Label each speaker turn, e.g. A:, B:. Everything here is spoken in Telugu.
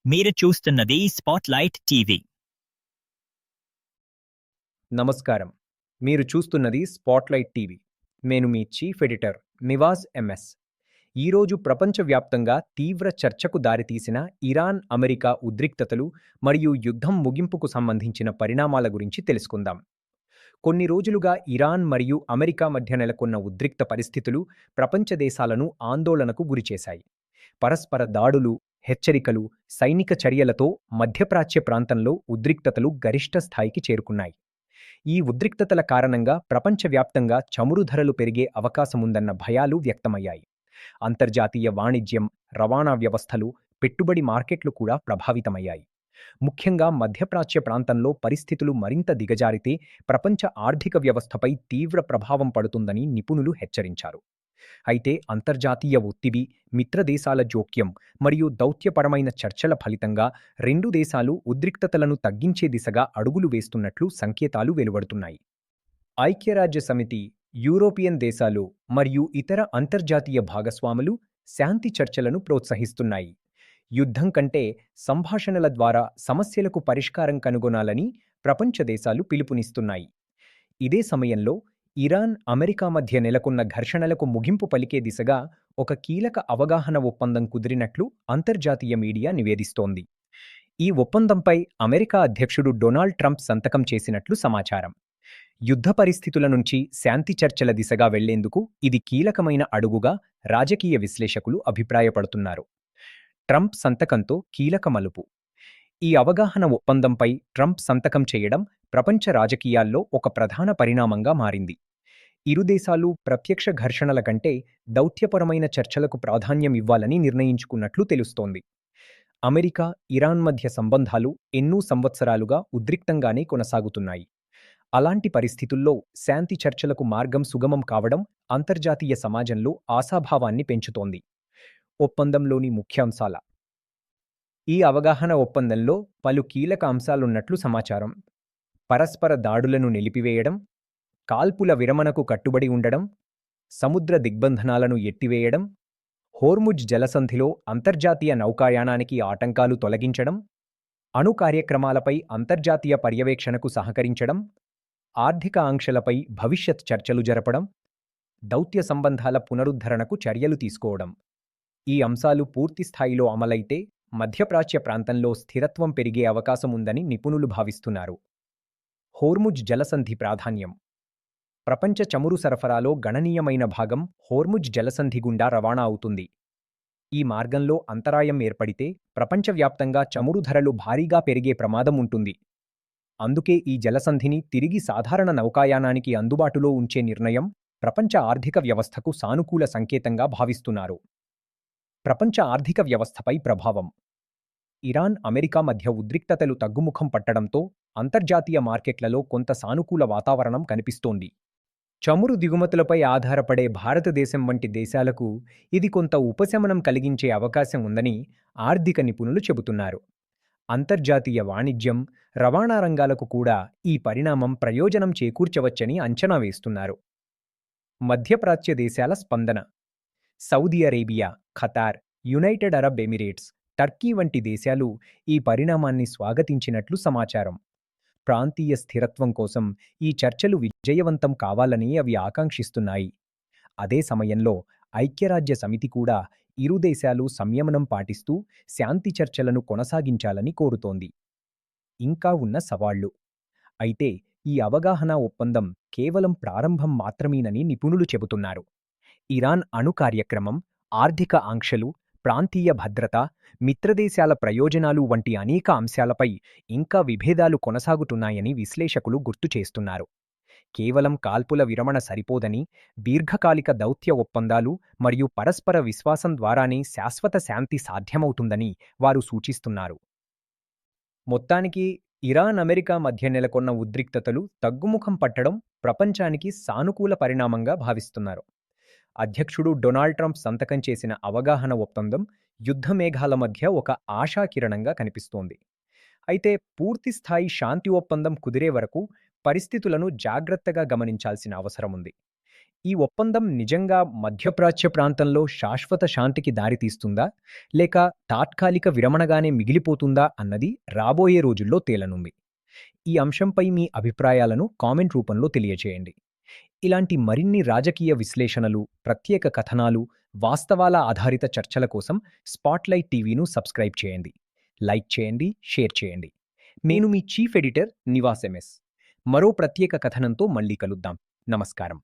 A: మీరు చూస్తున్నది స్పాట్లైట్ టీవీ.
B: నమస్కారం. మీరు చూస్తున్నది స్పాట్లైట్ టీవీ. నేను మీ చీఫ్ ఎడిటర్ నివాజ్ ఎంఎస్. ఈరోజు ప్రపంచవ్యాప్తంగా తీవ్ర చర్చకు దారితీసిన ఇరాన్ అమెరికా ఉద్రిక్తతలు మరియు యుద్ధం ముగింపుకు సంబంధించిన పరిణామాల గురించి తెలుసుకుందాం. కొన్ని రోజులుగా ఇరాన్ మరియు అమెరికా మధ్య నెలకొన్న ఉద్రిక్త పరిస్థితులు ప్రపంచ దేశాలను ఆందోళనకు గురిచేశాయి. పరస్పర దాడులు, హెచ్చరికలు, సైనిక చర్యలతో మధ్యప్రాచ్య ప్రాంతంలో ఉద్రిక్తతలు గరిష్ట స్థాయికి చేరుకున్నాయి. ఈ ఉద్రిక్తతల కారణంగా ప్రపంచవ్యాప్తంగా చమురు ధరలు పెరిగే అవకాశముందన్న భయాలు వ్యక్తమయ్యాయి. అంతర్జాతీయ వాణిజ్యం, రవాణా వ్యవస్థలు, పెట్టుబడి మార్కెట్లు కూడా ప్రభావితమయ్యాయి. ముఖ్యంగా మధ్యప్రాచ్య ప్రాంతంలో పరిస్థితులు మరింత దిగజారితే ప్రపంచ ఆర్థిక వ్యవస్థపై తీవ్ర ప్రభావం పడుతుందని నిపుణులు హెచ్చరించారు. అయితే అంతర్జాతీయ ఒత్తిడి, మిత్రదేశాల జోక్యం మరియు దౌత్యపరమైన చర్చల ఫలితంగా రెండు దేశాలు ఉద్రిక్తతలను తగ్గించే దిశగా అడుగులు వేస్తున్నట్లు సంకేతాలు వెలువడుతున్నాయి. ఐక్యరాజ్యసమితి, యూరోపియన్ దేశాలు మరియు ఇతర అంతర్జాతీయ భాగస్వాములు శాంతి చర్చలను ప్రోత్సహిస్తున్నాయి. యుద్ధం కంటే సంభాషణల ద్వారా సమస్యలకు పరిష్కారం కనుగొనాలని ప్రపంచ దేశాలు పిలుపునిస్తున్నాయి. ఇదే సమయంలో ఇరాన్, అమెరికా మధ్య నెలకొన్న ఘర్షణలకు ముగింపు పలికే దిశగా ఒక కీలక అవగాహన ఒప్పందం కుదిరినట్లు అంతర్జాతీయ మీడియా నివేదిస్తోంది. ఈ ఒప్పందంపై అమెరికా అధ్యక్షుడు డొనాల్డ్ ట్రంప్ సంతకం చేసినట్లు సమాచారం. యుద్ధ పరిస్థితుల నుంచి శాంతి చర్చల దిశగా వెళ్లేందుకు ఇది కీలకమైన అడుగుగా రాజకీయ విశ్లేషకులు అభిప్రాయపడుతున్నారు. ట్రంప్ సంతకంతో కీలక మలుపు. ఈ అవగాహన ఒప్పందంపై ట్రంప్ సంతకం చేయడం ప్రపంచ రాజకీయాల్లో ఒక ప్రధాన పరిణామంగా మారింది. ఇరు దేశాలు ప్రత్యక్ష ఘర్షణల కంటే దౌత్యపరమైన చర్చలకు ప్రాధాన్యం ఇవ్వాలని నిర్ణయించుకున్నట్లు తెలుస్తోంది. అమెరికా, ఇరాన్ మధ్య సంబంధాలు ఎన్నో సంవత్సరాలుగా ఉద్రిక్తంగానే కొనసాగుతున్నాయి. అలాంటి పరిస్థితుల్లో శాంతి చర్చలకు మార్గం సుగమం కావడం అంతర్జాతీయ సమాజంలో ఆశాభావాన్ని పెంచుతోంది. ఒప్పందంలోని ముఖ్యాంశాల. ఈ అవగాహన ఒప్పందంలో పలు కీలక అంశాలున్నట్లు సమాచారం. పరస్పర దాడులను నిలిపివేయడం, కాల్పుల విరమణకు కట్టుబడి ఉండడం, సముద్ర దిగ్బంధనాలను ఎత్తివేయడం, హోర్ముజ్ జలసంధిలో అంతర్జాతీయ నౌకాయానానికి ఆటంకాలు తొలగించడం, అణు కార్యక్రమాలపై అంతర్జాతీయ పర్యవేక్షణకు సహకరించడం, ఆర్థిక ఆంక్షలపై భవిష్యత్ చర్చలు జరపడం, దౌత్య సంబంధాల పునరుద్ధరణకు చర్యలు తీసుకోవడం. ఈ అంశాలు పూర్తి స్థాయిలో అమలైతే మధ్యప్రాచ్య ప్రాంతంలో స్థిరత్వం పెరిగే అవకాశం ఉందని నిపుణులు భావిస్తున్నారు. హోర్ముజ్ జలసంధి ప్రాధాన్యం. ప్రపంచ చమురు సరఫరాలో గణనీయమైన భాగం హోర్ముజ్ జలసంధి గుండా రవాణా అవుతుంది. ఈ మార్గంలో అంతరాయం ఏర్పడితే ప్రపంచవ్యాప్తంగా చమురు ధరలు భారీగా పెరిగే ప్రమాదం ఉంటుంది. అందుకే ఈ జలసంధిని తిరిగి సాధారణ నౌకాయానానికి అందుబాటులో ఉంచే నిర్ణయం ప్రపంచ ఆర్థిక వ్యవస్థకు సానుకూల సంకేతంగా భావిస్తున్నారు. ప్రపంచ ఆర్థిక వ్యవస్థపై ప్రభావం. ఇరాన్, అమెరికా మధ్య ఉద్రిక్తతలు తగ్గుముఖం పట్టడంతో అంతర్జాతీయ మార్కెట్లలో కొంత సానుకూల వాతావరణం కనిపిస్తోంది. చమురు దిగుమతులపై ఆధారపడే భారతదేశం వంటి దేశాలకు ఇది కొంత ఉపశమనం కలిగించే అవకాశం ఉందని ఆర్థిక నిపుణులు చెబుతున్నారు. అంతర్జాతీయ వాణిజ్యం, రవాణా రంగాలకు కూడా ఈ పరిణామం ప్రయోజనం చేకూర్చవచ్చని అంచనా వేస్తున్నారు. మధ్యప్రాచ్య దేశాల స్పందన. Saudi Arabia, Qatar, United Arab Emirates, Turkey వంటి దేశాలు ఈ పరిణామాన్ని స్వాగతించినట్లు సమాచారం. ప్రాంతీయ స్థిరత్వం కోసం ఈ చర్చలు విజయవంతం కావాలని అవి ఆకాంక్షిస్తున్నాయి. అదే సమయంలో ఐక్యరాజ్య సమితి కూడా ఇరు దేశాలు సంయమనం పాటిస్తూ శాంతి చర్చలను కొనసాగించాలని కోరుతోంది. ఇంకా ఉన్న సవాళ్లు. అయితే ఈ అవగాహన ఒప్పందం కేవలం ప్రారంభం మాత్రమేనని నిపుణులు చెబుతున్నారు. ఇరాన్ అణు కార్యక్రమం, ఆర్థిక ఆంక్షలు, ప్రాంతీయ భద్రత, మిత్రదేశాల ప్రయోజనాలు వంటి అనేక అంశాలపై ఇంకా విభేదాలు కొనసాగుతున్నాయని విశ్లేషకులు గుర్తు చేస్తున్నారు. కేవలం కాల్పుల విరమణ సరిపోదని, దీర్ఘకాలిక దౌత్య ఒప్పందాలు మరియు పరస్పర విశ్వాసం ద్వారానే శాశ్వత శాంతి సాధ్యమవుతుందని వారు సూచిస్తున్నారు. మొత్తానికి ఇరాన్, అమెరికా మధ్య నెలకొన్న ఉద్రిక్తతలు తగ్గుముఖం పట్టడం ప్రపంచానికి సానుకూల పరిణామంగా భావిస్తున్నారు. అధ్యక్షుడు డొనాల్డ్ ట్రంప్ సంతకం చేసిన అవగాహన ఒప్పందం యుద్ధ మేఘాల మధ్య ఒక ఆశాకిరణంగా కనిపిస్తోంది. అయితే పూర్తిస్థాయి శాంతి ఒప్పందం కుదిరే వరకు పరిస్థితులను జాగ్రత్తగా గమనించాల్సిన అవసరముంది. ఈ ఒప్పందం నిజంగా మధ్యప్రాచ్య ప్రాంతంలో శాశ్వత శాంతికి దారితీస్తుందా లేక తాత్కాలిక విరమణగానే మిగిలిపోతుందా అన్నది రాబోయే రోజుల్లో తేలనుంది. ఈ అంశంపై మీ అభిప్రాయాలను కామెంట్ రూపంలో తెలియచేయండి. ఇలాంటి మరిన్ని రాజకీయ విశ్లేషణలు, ప్రత్యేక కథనాలు, వాస్తవాల ఆధారిత చర్చల కోసం స్పాట్లైట్ టీవీను సబ్స్క్రైబ్ చేయండి. లైక్ చేయండి, షేర్ చేయండి. నేను మీ చీఫ్ ఎడిటర్ నివాస్ ఎంఎస్. మరో ప్రత్యేక కథనంతో మళ్ళీ కలుద్దాం. నమస్కారం.